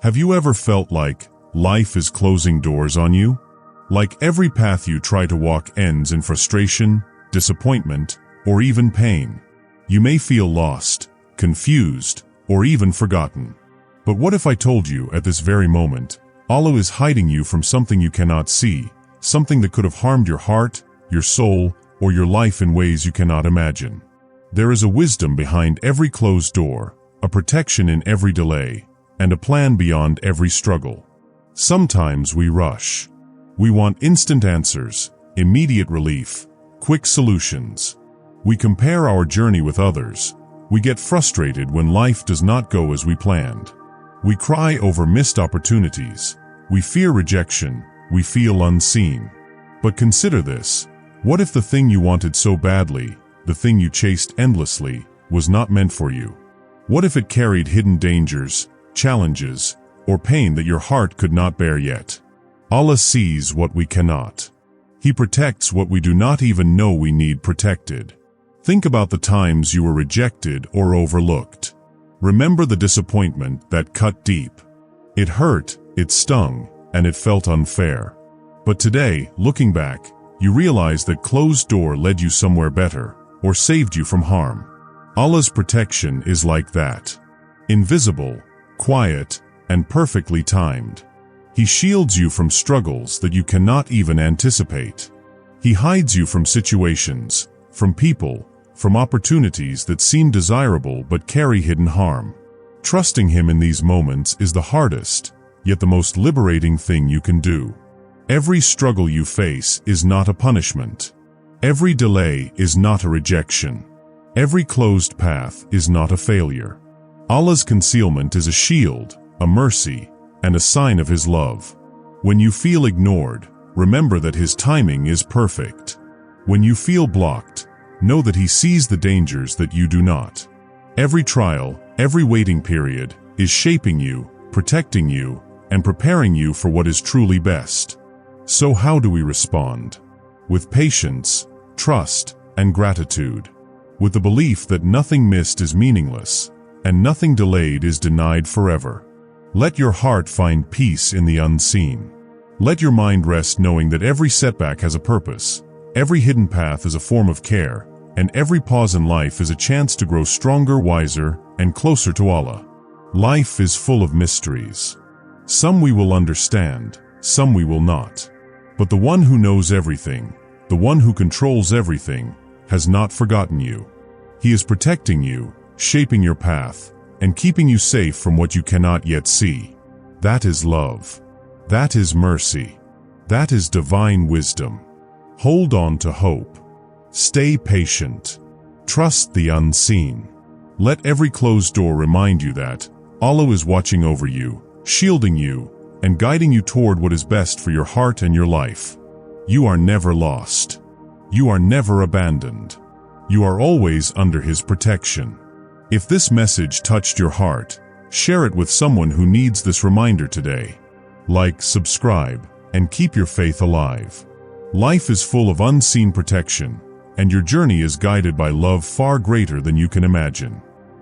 Have you ever felt like life is closing doors on you? Like every path you try to walk ends in frustration, disappointment, or even pain. You may feel lost, confused, or even forgotten. But what if I told you at this very moment, Allah is hiding you from something you cannot see, something that could have harmed your heart, your soul, or your life in ways you cannot imagine? There is a wisdom behind every closed door, a protection in every delay, and a plan beyond every struggle. Sometimes we rush. We want instant answers, immediate relief, quick solutions. We compare our journey with others. We get frustrated when life does not go as we planned. We cry over missed opportunities. We fear rejection. We feel unseen. But consider this. What if the thing you wanted so badly, the thing you chased endlessly, was not meant for you? What if it carried hidden dangers, challenges, or pain that your heart could not bear yet? Allah sees what we cannot. He protects what we do not even know we need protected. Think about the times you were rejected or overlooked. Remember the disappointment that cut deep. It hurt, it stung, and it felt unfair. But today, looking back, you realize that closed door led you somewhere better, or saved you from harm. Allah's protection is like that. Invisible, quiet, and perfectly timed. He shields you from struggles that you cannot even anticipate. He hides you from situations, from people, from opportunities that seem desirable but carry hidden harm. Trusting Him in these moments is the hardest, yet the most liberating thing you can do. Every struggle you face is not a punishment. Every delay is not a rejection. Every closed path is not a failure. Allah's concealment is a shield, a mercy, and a sign of His love. When you feel ignored, remember that His timing is perfect. When you feel blocked, know that He sees the dangers that you do not. Every trial, every waiting period, is shaping you, protecting you, and preparing you for what is truly best. So how do we respond? With patience, trust, and gratitude. With the belief that nothing missed is meaningless, and nothing delayed is denied forever. Let your heart find peace in the unseen. Let your mind rest knowing that every setback has a purpose, every hidden path is a form of care, and every pause in life is a chance to grow stronger, wiser, and closer to Allah. Life is full of mysteries. Some we will understand, some we will not. But the one who knows everything, the one who controls everything, has not forgotten you. He is protecting you, shaping your path, and keeping you safe from what you cannot yet see. That is love. That is mercy. That is divine wisdom. Hold on to hope. Stay patient. Trust the unseen. Let every closed door remind you that Allah is watching over you, shielding you, and guiding you toward what is best for your heart and your life. You are never lost. You are never abandoned. You are always under His protection. If this message touched your heart, share it with someone who needs this reminder today. Like, subscribe, and keep your faith alive. Life is full of unseen protection, and your journey is guided by love far greater than you can imagine.